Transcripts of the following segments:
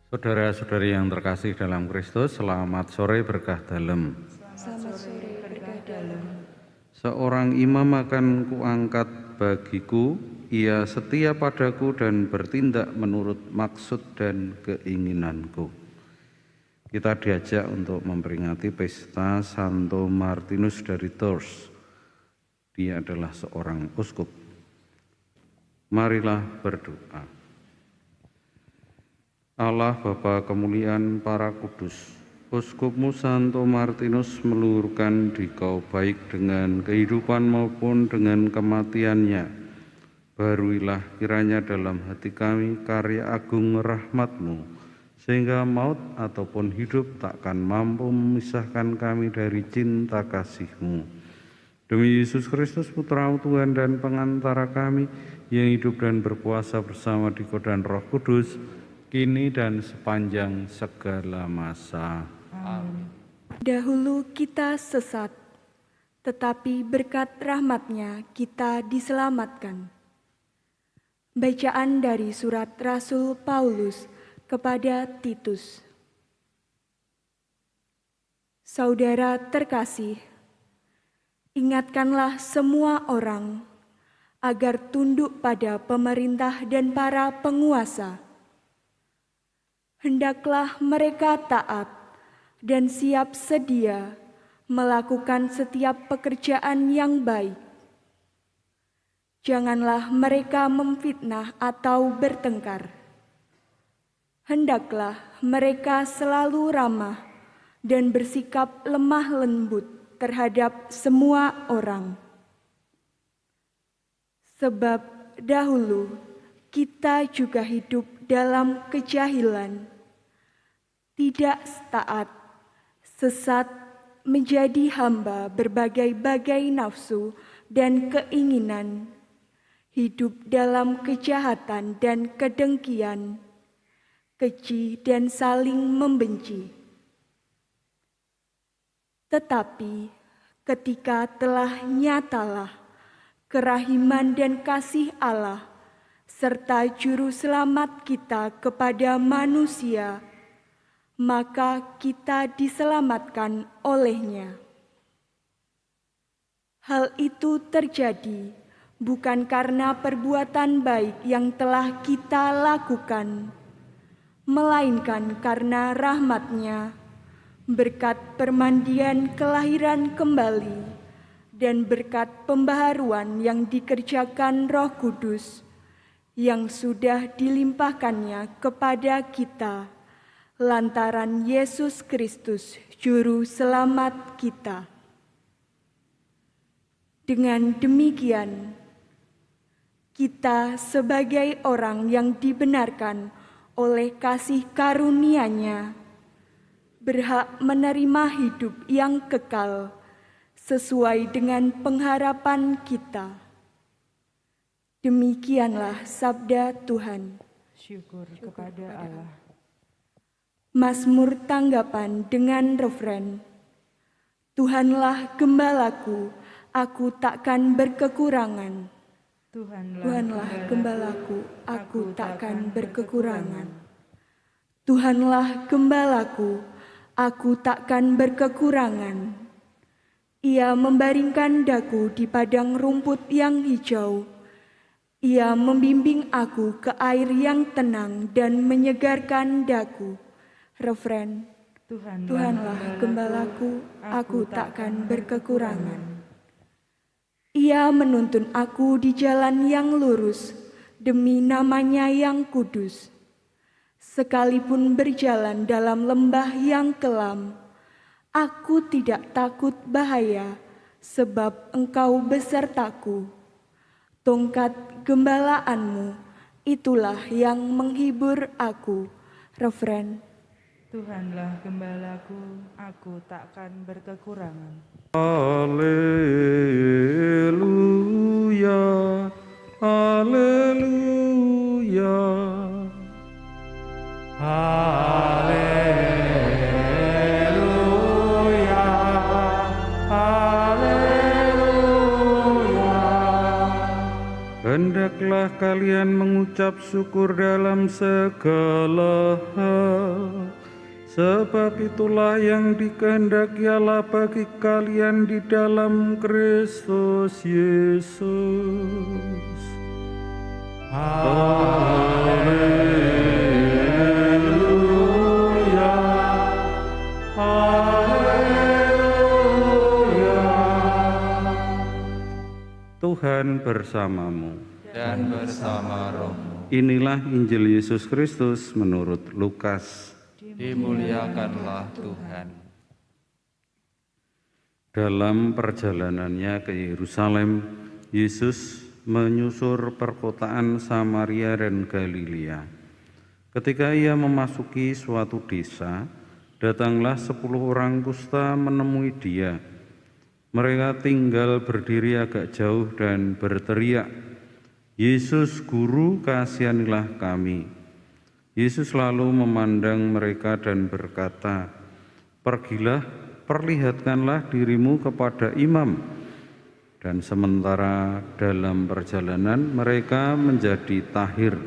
Saudara-saudari yang terkasih dalam Kristus, selamat sore berkah dalem. Selamat sore berkah dalem. Seorang imam akan kuangkat bagiku, ia setia padaku dan bertindak menurut maksud dan keinginanku. Kita diajak untuk memperingati pesta Santo Martinus dari Tours. Dia adalah seorang uskup. Marilah berdoa. Allah Bapa kemuliaan para kudus, Uskupmu Santo Martinus meluhurkan dikau baik dengan kehidupan maupun dengan kematiannya. Baruilah kiranya dalam hati kami karya agung rahmat-Mu, sehingga maut ataupun hidup takkan mampu memisahkan kami dari cinta kasih-Mu. Demi Yesus Kristus Putra-Mu Tuhan dan pengantara kami, yang hidup dan berkuasa bersama Dikau dan Roh Kudus, kini dan sepanjang segala masa. Amin. Dahulu kita sesat, tetapi berkat rahmat-Nya kita diselamatkan. Bacaan dari surat Rasul Paulus kepada Titus. Saudara terkasih, ingatkanlah semua orang agar tunduk pada pemerintah dan para penguasa. Hendaklah mereka taat dan siap sedia melakukan setiap pekerjaan yang baik. Janganlah mereka memfitnah atau bertengkar. Hendaklah mereka selalu ramah dan bersikap lemah lembut terhadap semua orang. Sebab dahulu kita juga hidup dalam kejahilan, tidak taat, sesat, menjadi hamba berbagai-bagai nafsu dan keinginan, hidup dalam kejahatan dan kedengkian, keji dan saling membenci. Tetapi ketika telah nyatalah kerahiman dan kasih Allah serta juru selamat kita kepada manusia, maka kita diselamatkan olehnya. Hal itu terjadi bukan karena perbuatan baik yang telah kita lakukan, melainkan karena rahmat-Nya, berkat permandian kelahiran kembali dan berkat pembaharuan yang dikerjakan Roh Kudus yang sudah dilimpahkannya kepada kita lantaran Yesus Kristus Juru Selamat kita. Dengan demikian, kita sebagai orang yang dibenarkan oleh kasih karunia-Nya berhak menerima hidup yang kekal sesuai dengan pengharapan kita. Demikianlah sabda Tuhan. Syukur kepada Allah. Mazmur tanggapan dengan refren, Tuhanlah gembalaku, aku takkan berkekurangan. Tuhanlah gembalaku, aku takkan berkekurangan. Tuhanlah gembalaku, aku takkan berkekurangan. Ia membaringkan daku di padang rumput yang hijau. Ia membimbing aku ke air yang tenang dan menyegarkan daku. Refren, Tuhanlah gembalaku, aku takkan berkekurangan. Ia menuntun aku di jalan yang lurus, demi nama-Nya yang kudus. Sekalipun berjalan dalam lembah yang kelam, aku tidak takut bahaya, sebab Engkau besertaku. Tongkat gembalaanmu, itulah yang menghibur aku. Refren, Tuhanlah gembalaku, aku takkan berkekurangan. Haleluya, haleluya, haleluya, haleluya. hendaklah kalian mengucap syukur dalam segala hal, sebab itulah yang dikehendaki Allah bagi kalian di dalam Kristus Yesus. Haleluya, haleluya. Tuhan bersamamu dan bersama rohmu. Inilah Injil Yesus Kristus menurut Lukas. Dimuliakanlah Tuhan. Dalam perjalanannya ke Yerusalem, Yesus menyusur perkotaan Samaria dan Galilea. Ketika ia memasuki suatu desa, datanglah 10 orang kusta menemui dia. Mereka tinggal berdiri agak jauh dan berteriak, "Yesus, Guru, kasihanilah kami." Yesus lalu memandang mereka dan berkata, "Pergilah, perlihatkanlah dirimu kepada imam." Dan sementara dalam perjalanan mereka menjadi tahir.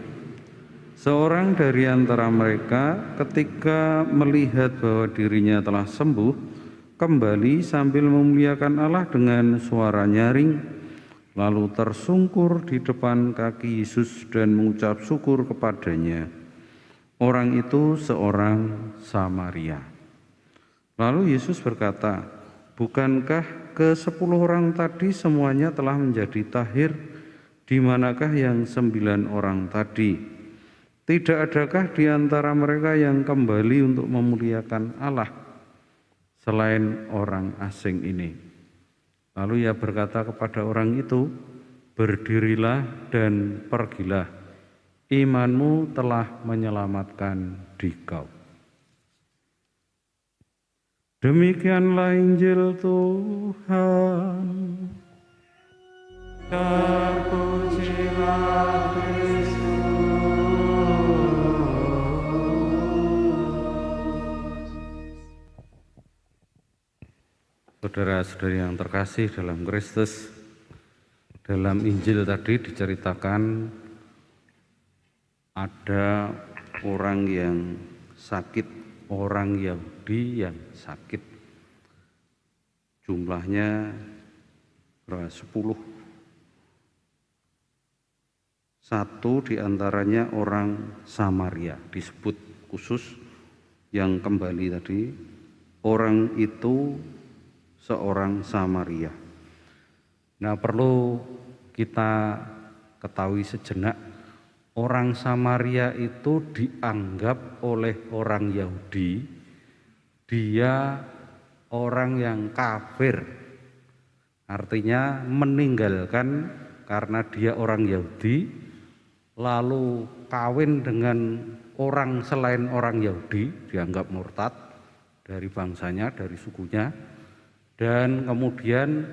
Seorang dari antara mereka ketika melihat bahwa dirinya telah sembuh, kembali sambil memuliakan Allah dengan suara nyaring, lalu tersungkur di depan kaki Yesus dan mengucap syukur kepadanya. Orang itu seorang Samaria. Lalu Yesus berkata, "Bukankah ke-10 orang tadi semuanya telah menjadi tahir? Di manakah yang 9 orang tadi? Tidak adakah di antara mereka yang kembali untuk memuliakan Allah selain orang asing ini?" Lalu ia berkata kepada orang itu, "Berdirilah dan pergilah. Imanmu telah menyelamatkan dikau." Demikianlah Injil Tuhan. Terpujilah Kristus. Saudara-saudari yang terkasih dalam Kristus, dalam Injil tadi diceritakan ada orang yang sakit, orang Yahudi yang sakit. Jumlahnya 10. Satu diantaranya orang Samaria, disebut khusus yang kembali tadi. Orang itu seorang Samaria. Nah, perlu kita ketahui sejenak, orang Samaria itu dianggap oleh orang Yahudi, dia orang yang kafir. Artinya meninggalkan karena dia orang Yahudi, lalu kawin dengan orang selain orang Yahudi, dianggap murtad dari bangsanya, dari sukunya, dan kemudian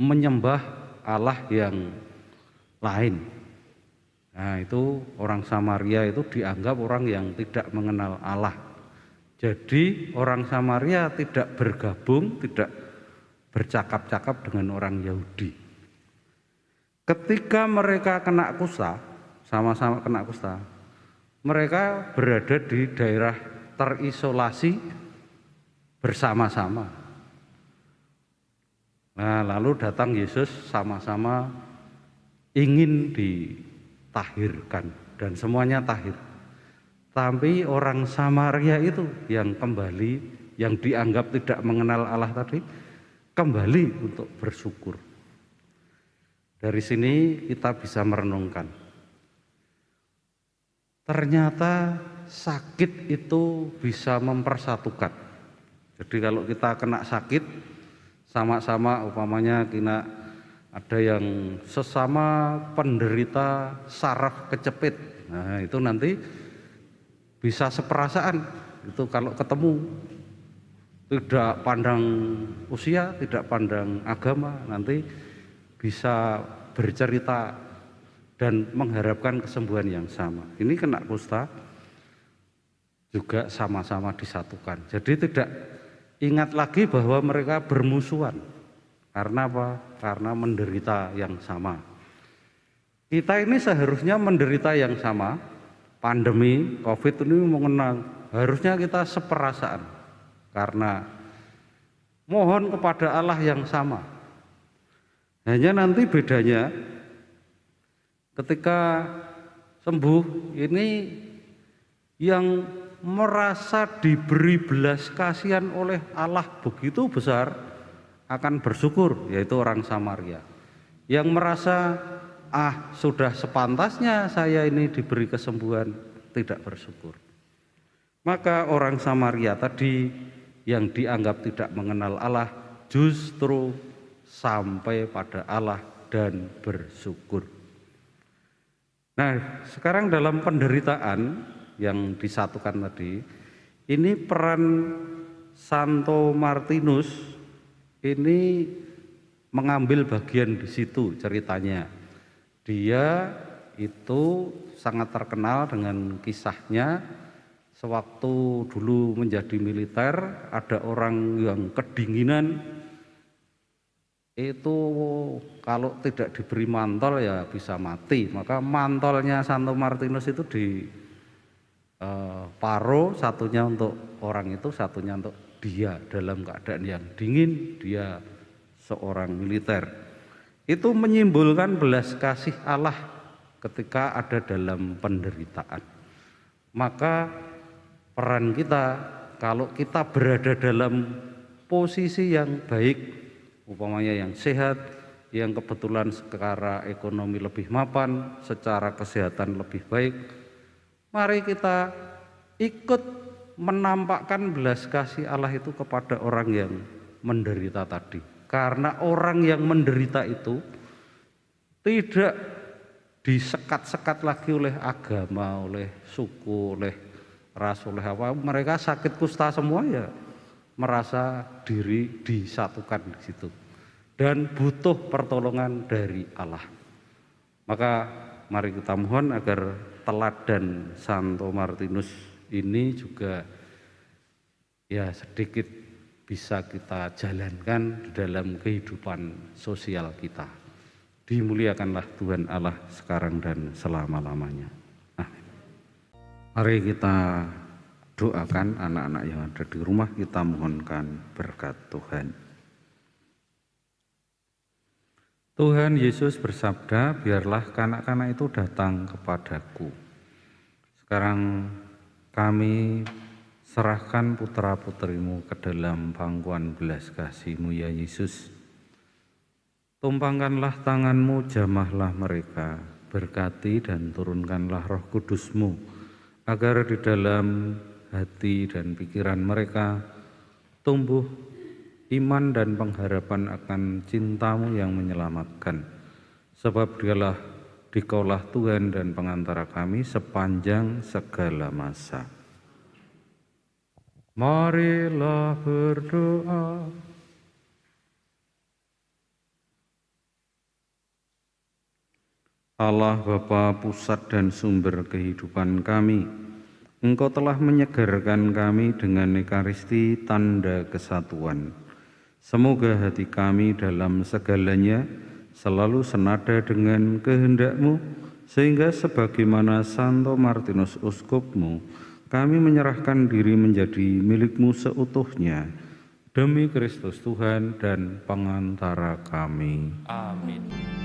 menyembah Allah yang lain. Nah, itu orang Samaria itu dianggap orang yang tidak mengenal Allah. Jadi orang Samaria tidak bergabung, tidak bercakap-cakap dengan orang Yahudi. Ketika mereka kena kusta, sama-sama kena kusta, mereka berada di daerah terisolasi bersama-sama. Nah, lalu datang Yesus, sama-sama ingin ditahirkan dan semuanya tahir. Tapi orang Samaria itu yang kembali, yang dianggap tidak mengenal Allah tadi, kembali untuk bersyukur. Dari sini kita bisa merenungkan. Ternyata sakit itu bisa mempersatukan. Jadi kalau kita kena sakit, sama-sama umpamanya kita ada yang sesama penderita saraf kecepit. Nah, itu nanti bisa seperasaan. Itu kalau ketemu, tidak pandang usia, tidak pandang agama, nanti bisa bercerita dan mengharapkan kesembuhan yang sama. Ini kena kusta juga sama-sama disatukan. Jadi tidak ingat lagi bahwa mereka bermusuhan. Karena apa? Karena menderita yang sama. Kita ini seharusnya menderita yang sama, pandemi COVID ini mengenang, harusnya kita seperasaan. Karena mohon kepada Allah yang sama. Hanya nanti bedanya ketika sembuh ini yang merasa diberi belas kasihan oleh Allah begitu besar akan bersyukur, yaitu orang Samaria. Yang merasa sudah sepantasnya saya ini diberi kesembuhan, tidak bersyukur. Maka orang Samaria tadi yang dianggap tidak mengenal Allah justru sampai pada Allah dan bersyukur. Nah, sekarang dalam penderitaan yang disatukan tadi, ini peran Santo Martinus ini mengambil bagian di situ ceritanya. Dia itu sangat terkenal dengan kisahnya sewaktu dulu menjadi militer, ada orang yang kedinginan, itu kalau tidak diberi mantol ya bisa mati. Maka mantolnya Santo Martinus itu di paro, satunya untuk orang itu, satunya untuk dia dalam keadaan yang dingin, dia seorang militer. Itu menyimbolkan belas kasih Allah ketika ada dalam penderitaan. Maka peran kita kalau kita berada dalam posisi yang baik, umpamanya yang sehat, yang kebetulan secara ekonomi lebih mapan, secara kesehatan lebih baik, mari kita ikut menampakkan belas kasih Allah itu kepada orang yang menderita tadi. Karena orang yang menderita itu tidak disekat-sekat lagi oleh agama, oleh suku, oleh ras, oleh apa. Mereka sakit kusta semua ya merasa diri disatukan di situ dan butuh pertolongan dari Allah. Maka mari kita mohon agar teladan Santo Martinus ini juga ya sedikit bisa kita jalankan di dalam kehidupan sosial kita. Dimuliakanlah Tuhan Allah sekarang dan selama-lamanya. Amin. Mari kita doakan anak-anak yang ada di rumah, kita mohonkan berkat Tuhan. Tuhan Yesus bersabda, biarlah kanak-kanak itu datang kepadaku. Sekarang kami serahkan putra-putrimu ke dalam pangkuan belas kasih-Mu ya Yesus. Tumpangkanlah tangan-Mu, jamahlah mereka, berkati dan turunkanlah Roh Kudus-Mu, agar di dalam hati dan pikiran mereka tumbuh iman dan pengharapan akan cinta-Mu yang menyelamatkan. Sebab Dikaulah Tuhan dan pengantara kami sepanjang segala masa. Marilah berdoa. Allah Bapa, pusat dan sumber kehidupan kami, Engkau telah menyegarkan kami dengan Ekaristi, tanda kesatuan. Semoga hati kami dalam segalanya selalu senada dengan kehendak-Mu, sehingga sebagaimana Santo Martinus Uskup-Mu, kami menyerahkan diri menjadi milik-Mu seutuhnya, demi Kristus Tuhan dan pengantara kami. Amin.